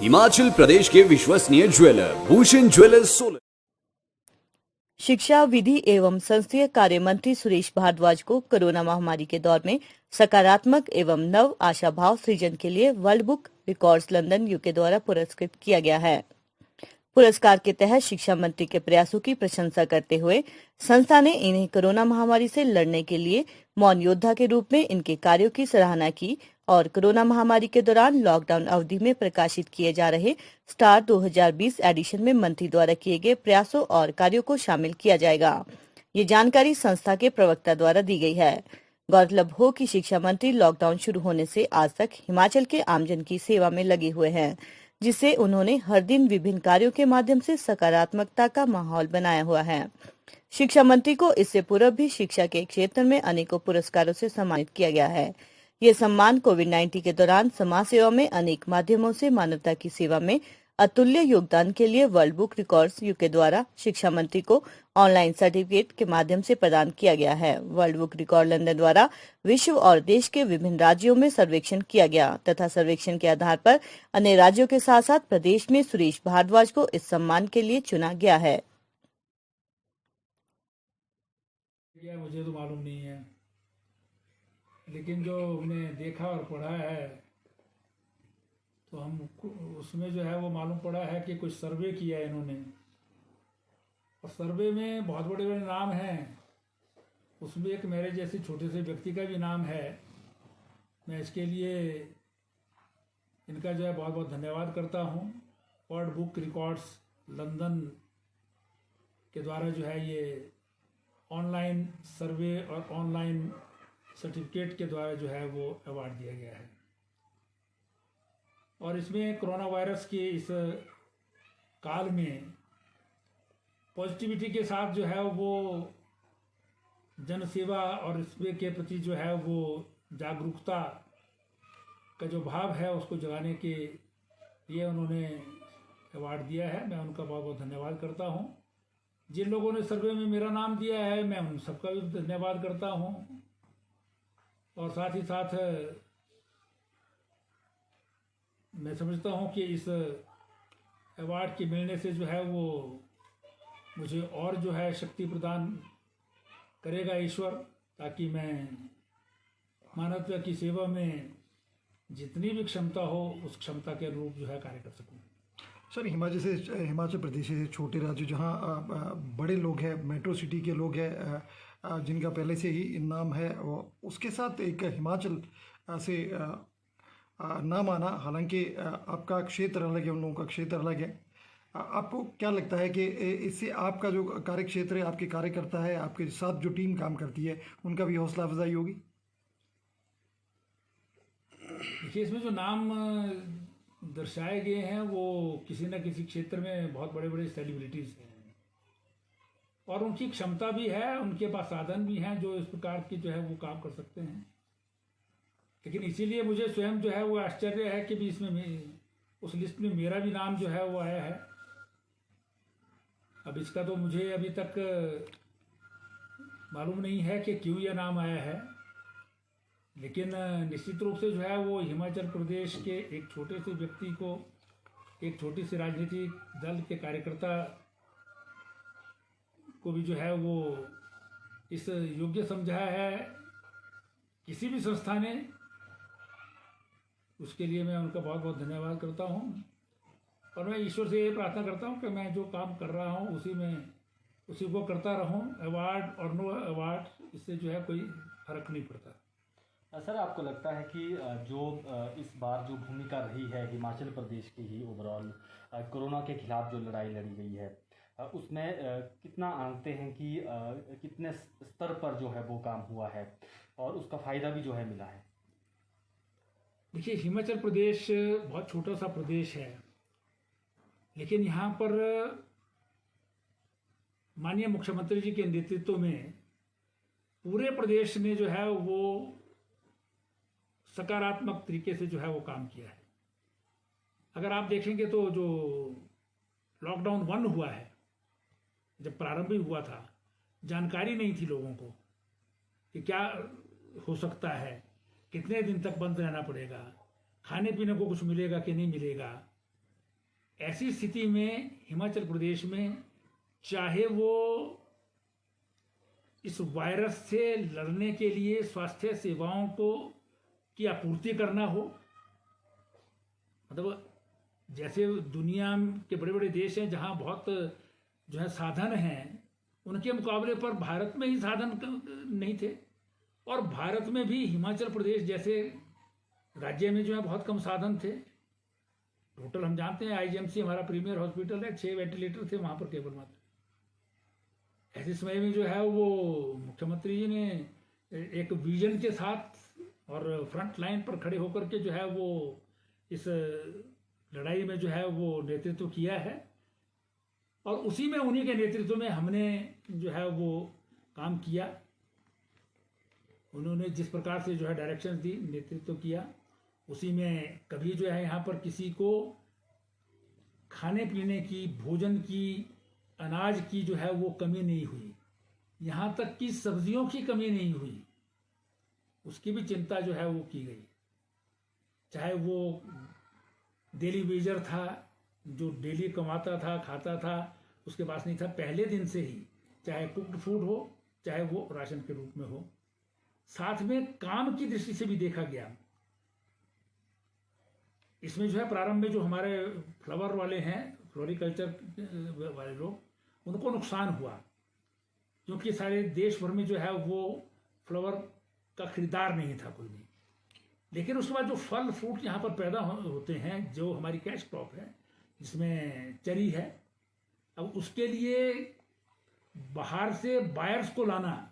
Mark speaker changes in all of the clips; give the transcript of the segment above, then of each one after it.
Speaker 1: हिमाचल प्रदेश के विश्वसनीय jeweller Bhushan jewellers Solan.
Speaker 2: शिक्षा, विधि एवं संसदीय कार्य मंत्री सुरेश भारद्वाज को कोरोना महामारी के दौर में सकारात्मक एवं नव आशाभाव सृजन के लिए world book records London UK द्वारा पुरस्कृत किया गया है। पुरस्कार के तहत शिक्षा मंत्री के प्रयासों की प्रशंसा करते हुए संस्था ने इन्हें कोरोना महामारी से लड़ने के लिए मौन योद्धा के रूप में इनके कार्यों की सराहना की और कोरोना महामारी के दौरान लॉकडाउन अवधि में प्रकाशित किए जा रहे स्टार 2020 एडिशन में मंत्री द्वारा किए गए प्रयासों और कार्यों को शामिल किया जाएगा। ये जानकारी संस्था के प्रवक्ता द्वारा दी गई है। गौरतलब हो कि शिक्षा मंत्री लॉकडाउन शुरू होने से आज तक हिमाचल के आमजन की सेवा में लगे हुए हैं, जिससे उन्होंने हर दिन विभिन्न कार्यों के माध्यम से सकारात्मकता का माहौल बनाया हुआ है। शिक्षा मंत्री को इससे पूर्व भी शिक्षा के क्षेत्र में अनेकों पुरस्कारों से सम्मानित किया गया है। ये सम्मान कोविड-19 के दौरान समाज सेवा में अनेक माध्यमों से मानवता की सेवा में अतुल्य योगदान के लिए वर्ल्ड बुक रिकॉर्ड्स यूके द्वारा शिक्षा मंत्री को ऑनलाइन सर्टिफिकेट के माध्यम से प्रदान किया गया है। वर्ल्ड बुक रिकॉर्ड लंदन द्वारा विश्व और देश के विभिन्न राज्यों में सर्वेक्षण किया गया तथा सर्वेक्षण के आधार पर अन्य राज्यों के साथ साथ प्रदेश में सुरेश भारद्वाज को इस सम्मान के लिए चुना गया है।
Speaker 3: मुझे तो मालूम नहीं है, लेकिन जो हमने देखा और पढ़ा है तो हम उसमें जो है वो मालूम पड़ा है कि कुछ सर्वे किया है इन्होंने, और सर्वे में बहुत बड़े बड़े नाम हैं। उसमें एक मेरे जैसे छोटे से व्यक्ति का भी नाम है। मैं इसके लिए इनका जो है बहुत बहुत धन्यवाद करता हूँ। वर्ल्ड बुक रिकॉर्ड्स लंदन के द्वारा जो है ये ऑनलाइन सर्वे और ऑनलाइन सर्टिफिकेट के द्वारा जो है वो अवार्ड दिया गया है। और इसमें कोरोना वायरस के इस काल में पॉजिटिविटी के साथ जो है वो जनसेवा और इसमें के प्रति जो है वो जागरूकता का जो भाव है उसको जगाने के लिए उन्होंने अवार्ड दिया है। मैं उनका बहुत बहुत धन्यवाद करता हूँ। जिन लोगों ने सर्वे में मेरा नाम दिया है मैं उन सबका भी धन्यवाद करता हूँ। और साथ ही साथ मैं समझता हूँ कि इस अवार्ड के मिलने से जो है वो मुझे और जो है शक्ति प्रदान करेगा ईश्वर, ताकि मैं मानवता की सेवा में जितनी भी क्षमता हो उस क्षमता के अनुरूप जो है कार्य कर सकूँ।
Speaker 4: सर, हिमाचल प्रदेश से छोटे राज्य जहाँ बड़े लोग हैं, मेट्रो सिटी के लोग हैं जिनका पहले से ही नाम है, और उसके साथ एक हिमाचल से नाम आना, हालांकि आपका क्षेत्र अलग है, उन लोगों का क्षेत्र अलग है। आपको क्या लगता है कि इससे आपका जो कार्य क्षेत्र है, आपके कार्यकर्ता है, आपके साथ जो टीम काम करती है, उनका भी हौसला अफजाई होगी?
Speaker 3: देखिए, इसमें जो नाम दर्शाए गए हैं वो किसी न किसी क्षेत्र में बहुत बड़े बड़े सेलिब्रिटीज़ हैं, और उनकी क्षमता भी है, उनके पास साधन भी हैं जो इस प्रकार के जो है वो काम कर सकते हैं। लेकिन इसीलिए मुझे स्वयं जो है वो आश्चर्य है कि भी इसमें उस लिस्ट में मेरा भी नाम जो है वो आया है। अब इसका तो मुझे अभी तक मालूम नहीं है कि क्यों यह नाम आया है, लेकिन निश्चित रूप से जो है वो हिमाचल प्रदेश के एक छोटे से व्यक्ति को, एक छोटी सी राजनीतिक दल के कार्यकर्ता को भी जो है वो इस योग्य समझा है किसी भी संस्था ने। उसके लिए मैं उनका बहुत बहुत धन्यवाद करता हूँ, और मैं ईश्वर से ये प्रार्थना करता हूँ कि मैं जो काम कर रहा हूँ उसी को करता रहूँ। अवार्ड और नो अवार्ड, इससे जो है कोई फर्क नहीं पड़ता।
Speaker 5: सर, आपको लगता है कि जो इस बार जो भूमिका रही है हिमाचल प्रदेश की ही ओवरऑल कोरोना के खिलाफ जो लड़ाई लड़ी गई है, उसमें कितना आंकते हैं कि कितने स्तर पर जो है वो काम हुआ है और उसका फ़ायदा भी जो है मिला है?
Speaker 3: देखिए, हिमाचल प्रदेश बहुत छोटा सा प्रदेश है, लेकिन यहाँ पर माननीय मुख्यमंत्री जी के नेतृत्व में पूरे प्रदेश ने जो है वो सकारात्मक तरीके से जो है वो काम किया है। अगर आप देखेंगे तो जो लॉकडाउन 1 हुआ है, जब प्रारंभ हुआ था, जानकारी नहीं थी लोगों को कि क्या हो सकता है, कितने दिन तक बंद रहना पड़ेगा, खाने पीने को कुछ मिलेगा कि नहीं मिलेगा, ऐसी स्थिति में हिमाचल प्रदेश में चाहे वो इस वायरस से लड़ने के लिए स्वास्थ्य सेवाओं को की आपूर्ति करना हो, मतलब जैसे दुनिया के बड़े बड़े देश हैं जहां बहुत जो है साधन हैं, उनके मुकाबले पर भारत में ही साधन नहीं थे, और भारत में भी हिमाचल प्रदेश जैसे राज्य में जो है बहुत कम साधन थे। टोटल हम जानते हैं आईजीएमसी हमारा प्रीमियर हॉस्पिटल है, 6 वेंटिलेटर थे वहां पर केवल मात्र। ऐसे समय में जो है वो मुख्यमंत्री जी ने एक विजन के साथ और फ्रंट लाइन पर खड़े होकर के जो है वो इस लड़ाई में जो है वो नेतृत्व किया है, और उसी में उन्हीं के नेतृत्व में हमने जो है वो काम किया। उन्होंने जिस प्रकार से जो है डायरेक्शंस दी, नेतृत्व किया, उसी में कभी जो है यहाँ पर किसी को खाने पीने की, भोजन की, अनाज की जो है वो कमी नहीं हुई, यहाँ तक कि सब्जियों की कमी नहीं हुई, उसकी भी चिंता जो है वो की गई। चाहे वो डेली वेजर था जो डेली कमाता था, खाता था, उसके पास नहीं था पहले दिन से ही, चाहे कुक्ड फूड हो चाहे वो राशन के रूप में हो। साथ में काम की दृष्टि से भी देखा गया। इसमें जो है प्रारंभ में जो हमारे फ्लावर वाले हैं, फ्लोरिकल्चर वाले लोग, उनको नुकसान हुआ क्योंकि सारे देश भर में जो है वो फ्लावर का खरीदार नहीं था कोई भी। लेकिन उसके बाद जो फल फ्रूट यहाँ पर पैदा होते हैं, जो हमारी कैश क्रॉप है जिसमें चेरी है, अब उसके लिए बाहर से बायर्स को लाना,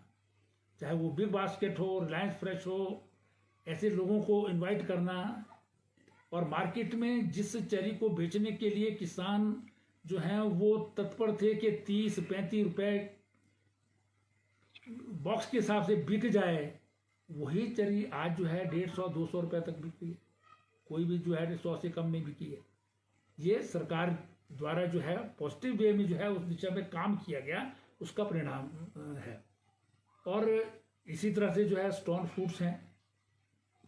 Speaker 3: चाहे वो बिग बास्केट हो, रिलायंस फ्रेश हो, ऐसे लोगों को इनवाइट करना, और मार्केट में जिस चेरी को बेचने के लिए किसान जो हैं वो तत्पर थे कि 30-35 रुपए बॉक्स के हिसाब से बिक जाए, वही चेरी आज जो है 150-200 रुपए तक बिकती है, कोई भी जो है 100 से कम नहीं बिकी है। ये सरकार द्वारा जो है पॉजिटिव वे में जो है उस दिशा में काम किया गया, उसका परिणाम है। और इसी तरह से जो है स्टोन फ्रूट्स हैं,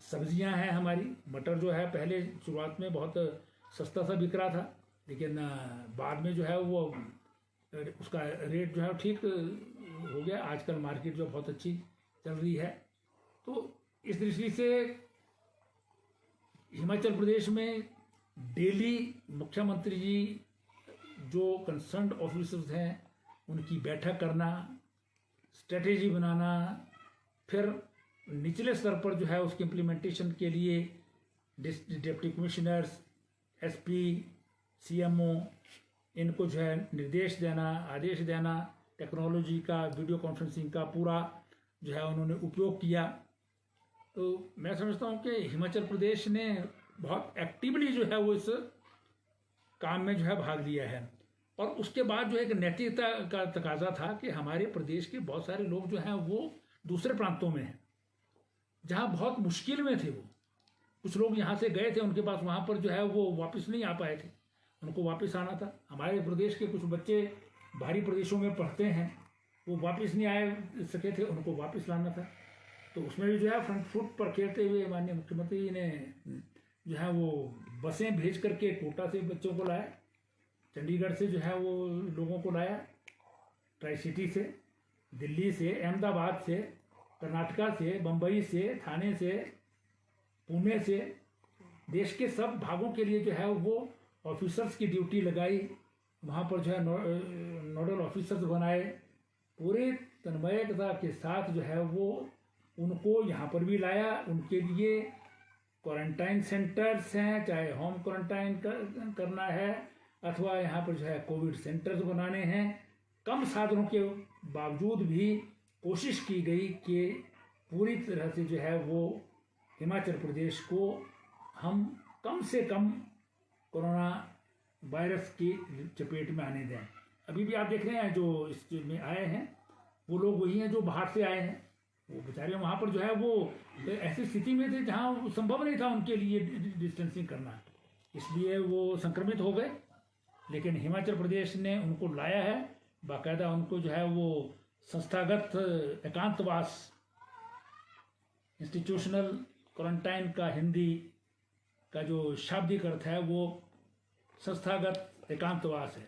Speaker 3: सब्जियां हैं हमारी। मटर जो है पहले शुरुआत में बहुत सस्ता सा बिक रहा था, लेकिन बाद में जो है वो उसका रेट जो है ठीक हो गया। आजकल मार्केट जो बहुत अच्छी चल रही है। तो इस दृष्टि से हिमाचल प्रदेश में डेली मुख्यमंत्री जी जो कंसर्न्ड ऑफिसर्स हैं उनकी बैठक करना, स्ट्रेटेजी बनाना, फिर निचले स्तर पर जो है उसके इम्प्लीमेंटेशन के लिए डिप्टी कमिश्नर्स, एसपी, सीएमओ, इनको जो है निर्देश देना, आदेश देना, टेक्नोलॉजी का, वीडियो कॉन्फ्रेंसिंग का पूरा जो है उन्होंने उपयोग किया। तो मैं समझता हूँ कि हिमाचल प्रदेश ने बहुत एक्टिवली जो है वो इस काम में जो है भाग लिया है। और उसके बाद जो एक नैतिकता का तकाजा था कि हमारे प्रदेश के बहुत सारे लोग जो हैं वो दूसरे प्रांतों में हैं जहाँ बहुत मुश्किल में थे। वो कुछ लोग यहाँ से गए थे, उनके पास वहाँ पर जो है वो वापस नहीं आ पाए थे, उनको वापस आना था। हमारे प्रदेश के कुछ बच्चे बाहरी प्रदेशों में पढ़ते हैं, वो वापस नहीं आए सके थे, उनको वापस लाना था। तो उसमें भी जो है फ्रंट फुट पर खेलते हुए माननीय मुख्यमंत्री ने जो है वो बसें भेज करके कोटा से बच्चों को लाया, चंडीगढ़ से जो है वो लोगों को लाया, ट्राई सिटी से, दिल्ली से, अहमदाबाद से, कर्नाटका से, बम्बई से, थाने से, पुणे से, देश के सब भागों के लिए जो है वो ऑफिसर्स की ड्यूटी लगाई। वहाँ पर जो है नोडल ऑफिसर्स बनाए, पूरे तन्मयता के साथ जो है वो उनको यहाँ पर भी लाया। उनके लिए क्वारंटाइन सेंटर्स हैं, चाहे होम क्वारंटाइन करना है अथवा यहाँ पर जो है कोविड सेंटर्स बनाने हैं। कम साधनों के बावजूद भी कोशिश की गई कि पूरी तरह से जो है वो हिमाचल प्रदेश को हम कम से कम कोरोना वायरस की चपेट में आने दें। अभी भी आप देख रहे हैं जो इसमें आए हैं वो लोग वही हैं जो बाहर से आए हैं। वो बेचारे वहाँ पर जो है वो ऐसी स्थिति में थे जहाँ संभव नहीं था उनके लिए डिस्टेंसिंग करना, इसलिए वो संक्रमित हो गए। लेकिन हिमाचल प्रदेश ने उनको लाया है, बाकायदा उनको जो है वो संस्थागत एकांतवास, इंस्टीट्यूशनल क्वारंटाइन का हिंदी का जो शाब्दिक अर्थ है वो संस्थागत एकांतवास है,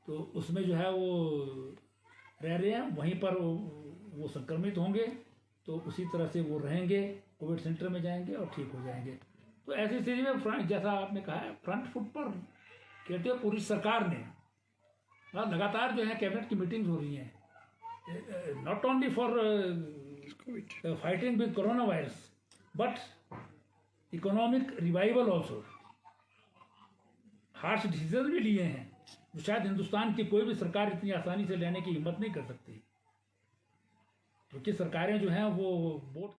Speaker 3: तो उसमें जो है वो रह रहे हैं, वहीं पर वो संक्रमित होंगे तो उसी तरह से वो रहेंगे, कोविड सेंटर में जाएंगे और ठीक हो जाएंगे। तो ऐसी स्थिति में फ्रंट, जैसा आपने कहा है, फ्रंट फुट पर कहते हैं पूरी सरकार ने लगातार जो है कैबिनेट की मीटिंग्स हो रही हैं, not only for fighting with corona virus but economic revival also. Harsh decision भी लिए हैं जो शायद हिंदुस्तान की कोई भी सरकार इतनी आसानी से लेने की हिम्मत नहीं कर सकती, क्योंकि सरकारें जो हैं वो वोट